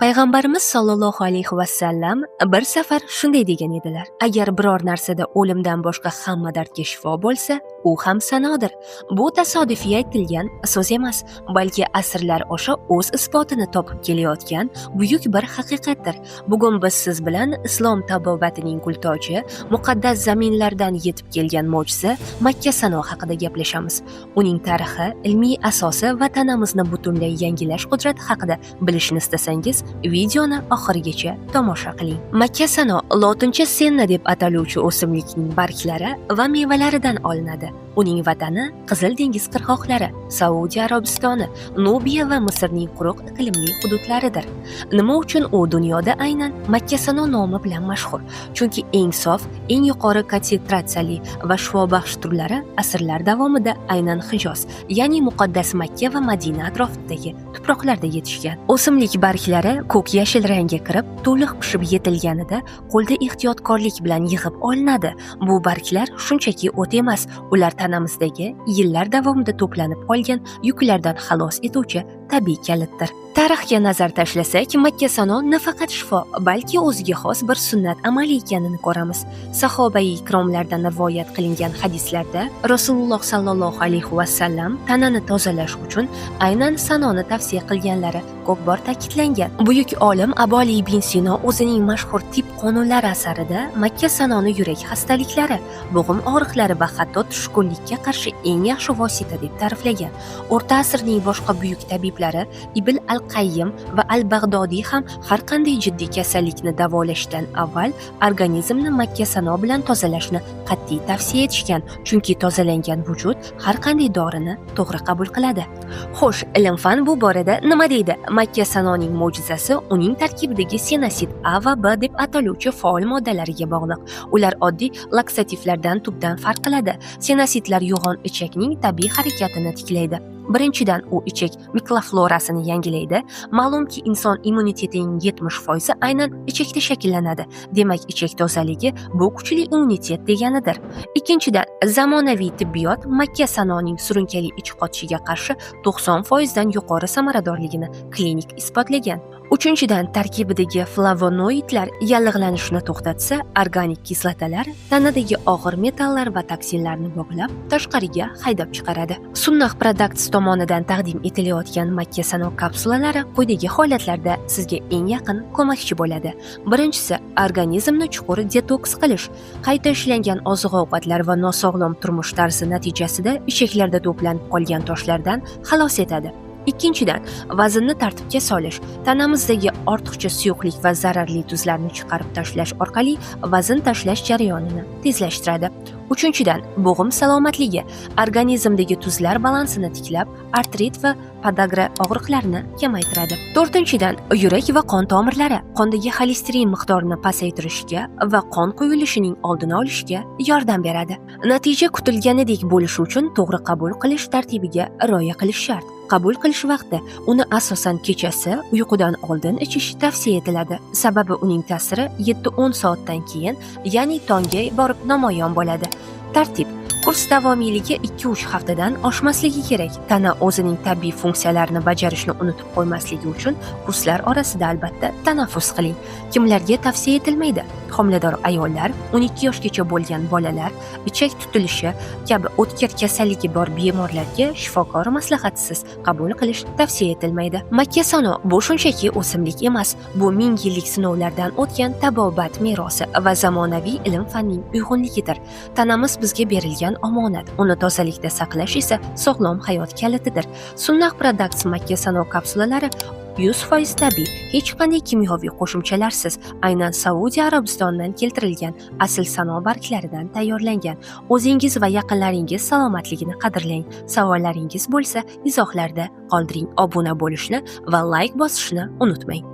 Payg'ambarimiz sollallohu alayhi vasallam bir safar shunday degan edilar: agar biror narsada o'limdan boshqa hamma dardga shifo bo'lsa, u ham sanodir. Bu tasodifiy aytilgan so'z emas, balki asrlar osha o'z isbotini topib kelayotgan buyuk bir haqiqatdir. Bugun biz siz bilan islom tabobatining gultoji, muqaddas zaminlardan yetib kelgan mo'jiza Makka Sano haqida gaplashamiz. Uning tarixi, ilmiy asosi va tanamizni butunlay yangilash qudrati haqida bilishni istasangiz, videoni oxirigacha tomosha qiling. Makka Sano lotincha senna deb ataluvchi o'simlikning barglari va mevalaridan olinadi. Uning vatani Qizil dengiz qirg'oqlari, Saudiya Arabistoni, Nubiya va Misrning quruq iqlimli hududlaridir. Nima uchun u dunyoda aynan Makka Sano nomi bilan mashhur? Chunki eng sof, eng yuqori konsentratsiyali va shifobaxsh turlari asrlar davomida aynan Hijoz, ya'ni muqaddas Makka va Madina atrofidagi tuproqlarda yetishgan. O'simlik barglari ko'k yashil rangga kirib, to'liq pishib yetilganida qo'lda ehtiyotkorlik bilan yig'ib olinadi. Bu barglar shunchaki o't emas, ular tanamizdagi yillar davomida to'planib qolgan yuklardan xalos etuvchi tabiiy kalitdir. Tarixga nazar tashlasak, Makka Sano nafaqat shifo, balki o'ziga xos bir sunnat amali ekanini ko'ramiz. Sahobai ikromlardan rivoyat qilingan hadislarda Rasululloh sallallohu alayhi vasallam tanani tozalash uchun aynan sanoni tavsiya qilganlari ko'p bor ta'kidlangan. Buyuk olim Abu Ali ibn Sino o'zining mashhur tib qonunlari asarida Makka Sanoni yurak xastaliklari, bo'g'im og'riqlari va hatto tushkunlikka qarshi eng yaxshi vosita deb ta'riflagan. O'rta asrning boshqa buyuk tabiblari Ibn al-Qayyim va al-Bag'dodiy ham har qanday jiddiy kasallikni davolashdan avval organizmni Makka Sano bilan tozalashni qat'iy tavsiya etishgan, chunki tozalangan vujud har qanday dorini to'g'ri qabul qiladi. Xo'sh, ilm-fan bu borada nima deydi? Makka Sanoning mo'jizasi uning tarkibidagi senasid A va B deb ataluvchi faol moddalariga bog'liq. Ular oddiy laksativlardan tubdan farq qiladi. Senasidlar yo'g'on ichakning tabiiy harakatini tiklaydi. Birinchidan, u ichak mikroflorasini yangilaydi. Ma'lumki, inson immunitetining 70% aynan ichakda shakllanadi. Demak, ichak tozaligi bu kuchli immunitet deganidir. Ikkinchidan, zamonaviy tibbiyot Makka Sanoning surunkali ich qotishiga qarshi 90% dan yuqori samaradorligini klinik isbotlagan. Uchinchidan, tarkibidagi flavonoidlar yallig'lanishni to'xtatsa, organik kislotalar tanadagi og'ir metallar va toksinlarni bog'lab, tashqariga haydab chiqaradi. Sunnah Products tomonidan taqdim etilayotgan Makka Sano kapsulalari quyidagi holatlarda sizga eng yaqin ko'makchi bo'ladi. Birinchisi, organizmni chuqur detoks qilish. Qayta ishlangan oziq-ovqatlar va nosog'lom turmush tarzi natijasida ichaklarda to'planib qolgan toshlardan xalos etadi. Ikkinchidan, vaznni tartibga solish. Tanamizdagi ortiqcha suyuqlik va zararli tuzlarni chiqarib tashlash orqali vazn tashlash jarayonini tezlashtiradi. Uchinchidan, bo'g'im salomatligi. Organizmdagi tuzlar balansini tiklab, artrit va podagra og'riqlarini kamaytiradi. To'rtinchidan, yurak va qon tomirlari. Qondagi xolesterin miqdorini pasaytirishga va qon quyilishining oldini olishga yordam beradi. Natija kutilganidek bo'lishi uchun to'g'ri qabul qilish tartibiga rioya qilish shart. Qabul qilish vaqti uni asosan kechasi uyqudan oldin ichish tavsiya etiladi. Sababi uning ta'siri 7-10 soatdan keyin, ya'ni tongga borib namoyon bo'ladi. Tartib: kurs davomiyligi 2-3 haftadan oshmasligi kerak. Tana o'zining tabiiy funksiyalarini bajarishni unutib qo'ymasligi uchun kurslar orasida albatta tanaffus qiling. Kimlarga tavsiya etilmaydi? Homilador ayollar, 12 yoshgacha bo'lgan bolalar, ichak tutilishi kabi o'tkir kasalligi bor bemorlarga shifokor maslahatisiz qabul qilish tavsiya etilmaydi. Makka Sano bu shunchaki o'simlik emas, bu ming yillik sinovlardan o'tgan tabobat merosi va zamonaviy ilm-fanning uyg'unligidir. Tanamiz bizga berilgan omonat, uni tozalikda saqlash esa sog'lom hayot kalitidir. Sunnah Products Makka Sano kapsulalari 100% tabiiy, hech qanday kimyoviy qo'shimchalarsiz, aynan Saudiya Arabistonidan keltirilgan asl sano barglaridan tayyorlangan. O'zingiz va yaqinlaringiz salomatligini qadrlang. Savollaringiz bo'lsa, izohlarda qoldiring. Obuna bo'lishni va like bosishni unutmang.